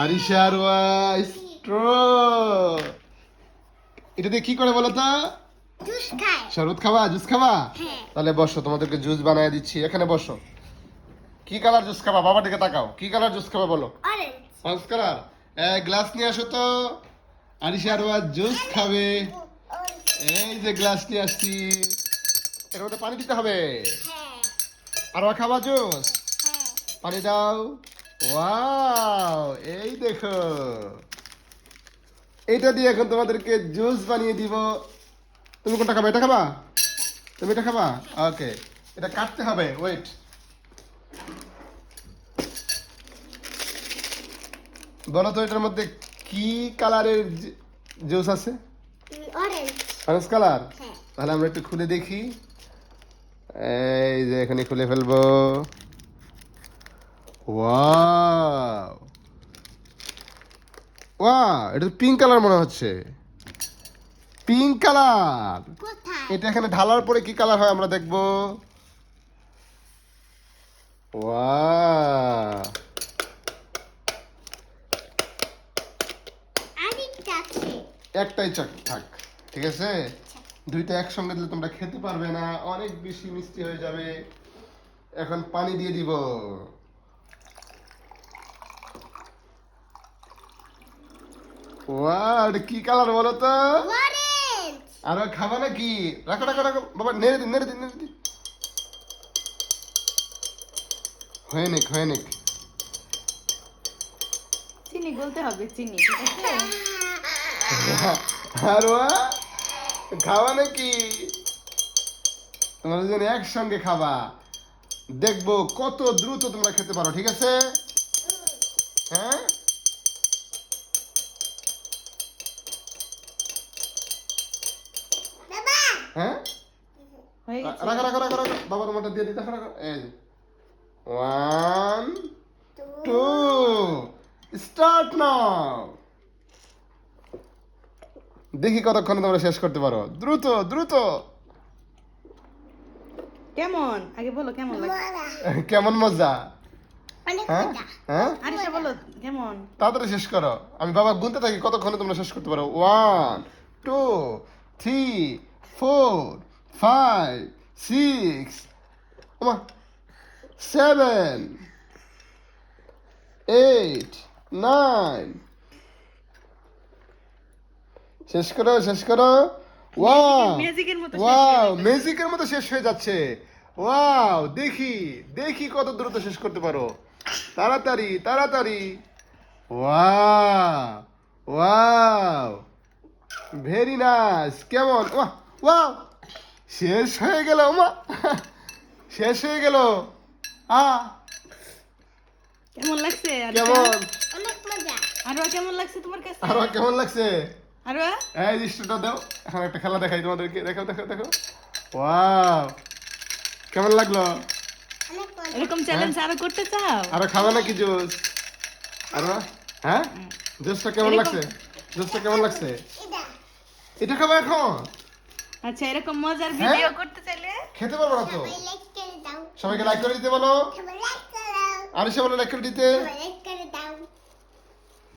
Arisha আরোয়া straw এটা দিয়ে কি করে বলো তো? জুস খায়। শরবত খাবা, জুস খাবা? হ্যাঁ। তাহলে বসো, তোমাদেরকে জুস বানিয়ে দিচ্ছি, এখানে বসো। কি কালার জুস খাবা? বাবার দিকে তাকাও, কি কালার জুস খাবা বলো? অরেঞ্জ। Orange colour. গ্লাস নিয়ে আসো তো, আরিশা আরোয়া জুস খাবে। এই যে গ্লাস নিয়ে আসছি, এর মধ্যে পানি দিতে হবে। হ্যাঁ। আরোয়া খাবা জুস? হ্যাঁ। পানি দাও। ওয়াও, এই দেখো, এইটা দিয়ে এখন তোমাদেরকে জুস বানিয়ে দিব। তুমি কোনটা খাবা? এটা খাবা? তুমি এটা খাবা? ওকে, এটা কাটতে হবে, ওয়েট। বলো তো এটার মধ্যে কি কালারের জুস আছে? অরেঞ্জ। Orange colour. হ্যাঁ। তাহলে আমরা একটু খুলে দেখি। এই যে এখানে খুলে ফেলবো। ওয়াও, ওয়াও, এটা পিঙ্ক কালার মনে হচ্ছে, পিঙ্ক কালার। কোথায়? এটা এখানে ঢালার পরে কি কালার হয় আমরা দেখবো। ওয়াও, আরেকটা আছে। একটাই চাক থাক, ঠিক আছে। দুইটা একসঙ্গে দিলে তোমরা খেতে পারবে না, অনেক বেশি মিষ্টি হয়ে যাবে। এখন পানি দিয়ে দিব। ওয়াও, এটা কি কালার বলো তো? অরেঞ্জ। আরো খাবা নাকি? রাখো রাখো রাখো বাবা, নেড়ে দিন নেড়ে দিন নেড়ে দিন। হয়ে নিক, হয়ে নিক। চিনি বলতে হবে, চিনি, ঠিক আছে? আরো খাওয়া নাকি? তোমরা দুজন একসঙ্গে খাবা, দেখবো কত দ্রুত তোমরা খেতে পারো, ঠিক আছে? হ্যাঁ, বাবা। হ্যাঁ, হয়ে গেছে। রাখো রাখো রাখো রাখো বাবা, তোমারটা দিয়ে দিতে রাখো। এই 1 2 স্টার্ট নাও। দেখি কতক্ষণ তোমরা শেষ করতে পারো, দ্রুত দ্রুত। কেমন? আগে বলো কেমন লাগে। মজা। কেমন মজা? অনেক হ্যাঁ মজা। হ্যাঁ, আরিশা বলো কেমন? তাড়াতাড়ি শেষ করো, আমি বাবা গুনতে থাকি কতক্ষণে তোমরা শেষ করতে পারো। 1 2 3 4 5 6 ওমা 7 8 9। শেষ করো, শেষ করো। ওয়াও, ম্যাজিকের মতো শেষ হয়ে ওয়াও, যাচ্ছে। ম্যাজিকের মতো শেষ হয়ে যাচ্ছে। ওয়াও, দেখি দেখি কত দ্রুত শেষ করতে পারো। তাড়াতাড়ি তাড়াতাড়ি। Wow, wow, very nice. কেমন? ওয়াও, ওয়াও, শেষ হয়ে গেল ওমা, শেষ হয়ে গেল। আ কেমন লাগছে আরিশা? কেমন? অনেক মজা। আরোয়া কেমন লাগছে তোমার কাছে? আরো কেমন লাগছে? আরোয়া এই দৃশ্যটা দাও, এখন একটা খেলা দেখাই তোমাদেরকে, দেখো দেখো দেখো। ওয়াও, কেমন লাগলো? অনেক মজা। এরকম চ্যালেঞ্জ আরো করতে চাও? আরো খাবে নাকি জুস? আরো, হ্যাঁ, জুসটা কেমন এরকম- লাগছে? জুসটা কেমন লাগছে? এটা। এটা খাবো এখন? আচ্ছা, এরকম মজার হ্যাঁ? ভিডিও করতে চাইলে খেতে পারবো না তো? সবাই লাইক করে দাও। সবাইকে লাইক করে দিতে বলো। সবাই লাইক করো। আরিশা বলে লাইক করে দিতে। সবাই লাইক